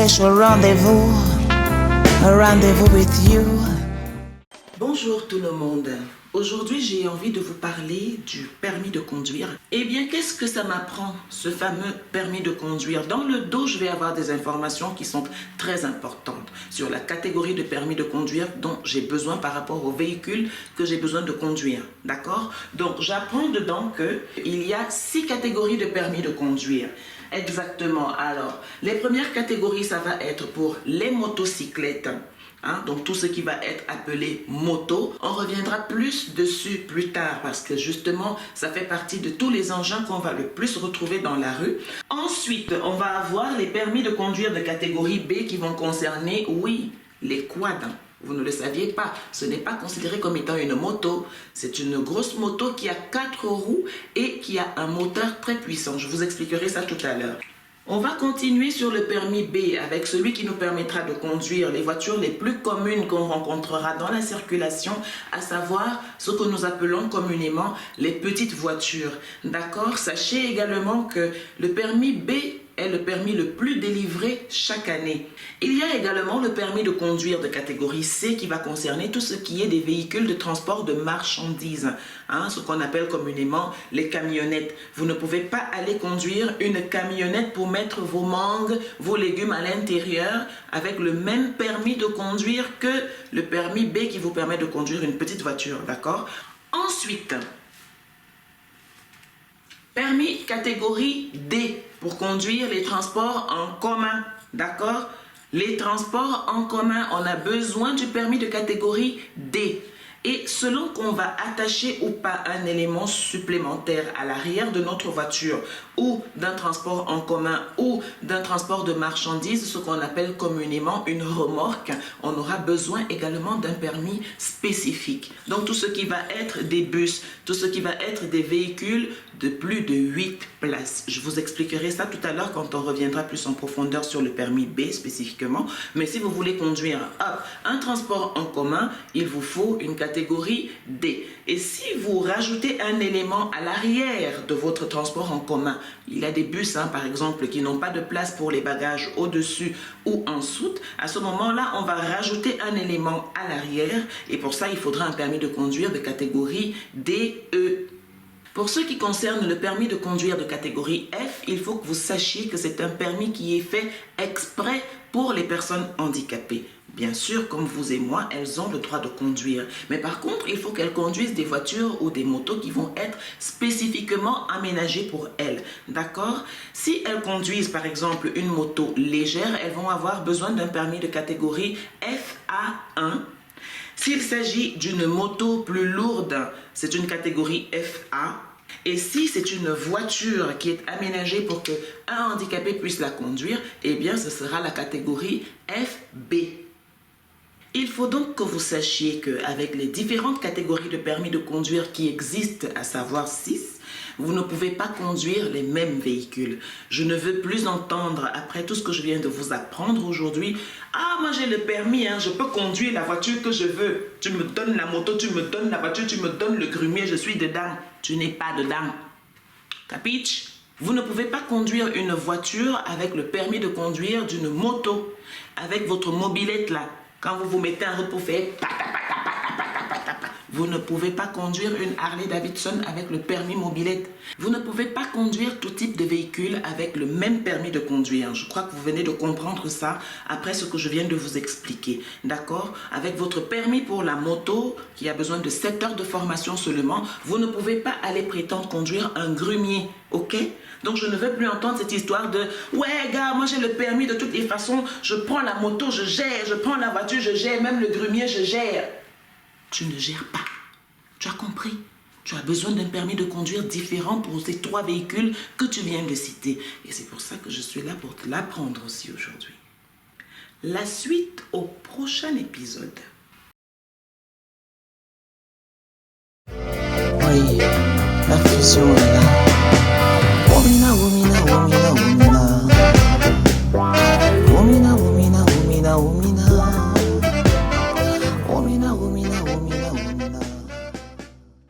special rendezvous, a rendezvous with you. Bonjour tout le monde. Aujourd'hui, j'ai envie de vous parler du permis de conduire. Eh bien, qu'est-ce que ça m'apprend, ce fameux permis de conduire? Dans le dos, je vais avoir des informations qui sont très importantes sur la catégorie de permis de conduire dont j'ai besoin par rapport au véhicule que j'ai besoin de conduire. D'accord? Donc, j'apprends dedans qu'il y a 6 catégories de permis de conduire. Exactement. Alors, les premières catégories, ça va être pour les motocyclettes. Donc tout ce qui va être appelé moto, on reviendra plus dessus plus tard parce que justement ça fait partie de tous les engins qu'on va le plus retrouver dans la rue. Ensuite, on va avoir les permis de conduire de catégorie B qui vont concerner, oui, les quads. Vous ne le saviez pas, ce n'est pas considéré comme étant une moto. C'est une grosse moto qui a 4 roues et qui a un moteur très puissant. Je vous expliquerai ça tout à l'heure. On va continuer sur le permis B avec celui qui nous permettra de conduire les voitures les plus communes qu'on rencontrera dans la circulation, à savoir ce que nous appelons communément les petites voitures. D'accord? Sachez également que le permis B est le permis le plus délivré chaque année. Il y a également le permis de conduire de catégorie C qui va concerner tout ce qui est des véhicules de transport de marchandises, ce qu'on appelle communément les camionnettes. Vous ne pouvez pas aller conduire une camionnette pour mettre vos mangues, vos légumes à l'intérieur avec le même permis de conduire que le permis B qui vous permet de conduire une petite voiture, d'accord? Ensuite, permis catégorie D pour conduire les transports en commun, d'accord? Les transports en commun, on a besoin du permis de catégorie D. Et selon qu'on va attacher ou pas un élément supplémentaire à l'arrière de notre voiture ou d'un transport en commun ou d'un transport de marchandises, ce qu'on appelle communément une remorque, on aura besoin également d'un permis spécifique. Donc tout ce qui va être des bus, tout ce qui va être des véhicules de plus de 8 places. Je vous expliquerai ça tout à l'heure quand on reviendra plus en profondeur sur le permis B spécifiquement. Mais si vous voulez conduire un transport en commun, il vous faut une catégorie D. Et si vous rajoutez un élément à l'arrière de votre transport en commun, il y a des bus par exemple qui n'ont pas de place pour les bagages au-dessus ou en soute, à ce moment-là, on va rajouter un élément à l'arrière et pour ça, il faudra un permis de conduire de catégorie DE. Pour ce qui concerne le permis de conduire de catégorie F, il faut que vous sachiez que c'est un permis qui est fait exprès pour les personnes handicapées. Bien sûr, comme vous et moi, elles ont le droit de conduire. Mais par contre, il faut qu'elles conduisent des voitures ou des motos qui vont être spécifiquement aménagées pour elles. D'accord? Si elles conduisent par exemple une moto légère, elles vont avoir besoin d'un permis de catégorie FA1. S'il s'agit d'une moto plus lourde, c'est une catégorie FA. Et si c'est une voiture qui est aménagée pour qu'un handicapé puisse la conduire, eh bien ce sera la catégorie FB. Il faut donc que vous sachiez qu'avec les différentes catégories de permis de conduire qui existent, à savoir 6, vous ne pouvez pas conduire les mêmes véhicules. Je ne veux plus entendre, après tout ce que je viens de vous apprendre aujourd'hui, « Ah, moi j'ai le permis, je peux conduire la voiture que je veux. Tu me donnes la moto, tu me donnes la voiture, tu me donnes le grumier, je suis dedans. » Tu n'es pas dedans. Capiche? Vous ne pouvez pas conduire une voiture avec le permis de conduire d'une moto, avec votre mobilette là. Quand vous vous mettez en route pour faire vous ne pouvez pas conduire une Harley Davidson avec le permis mobilette. Vous ne pouvez pas conduire tout type de véhicule avec le même permis de conduire. Je crois que vous venez de comprendre ça après ce que je viens de vous expliquer. D'accord? Avec votre permis pour la moto, qui a besoin de 7 heures de formation seulement, vous ne pouvez pas aller prétendre conduire un grumier. Ok? Donc je ne veux plus entendre cette histoire de « Ouais gars, moi j'ai le permis de toutes les façons, je prends la moto, je gère, je prends la voiture, je gère, même le grumier, je gère. » Tu ne gères pas. Tu as compris? Tu as besoin d'un permis de conduire différent pour ces 3 véhicules que tu viens de citer. Et c'est pour ça que je suis là pour te l'apprendre aussi aujourd'hui. La suite au prochain épisode. Oui, la fusion est là.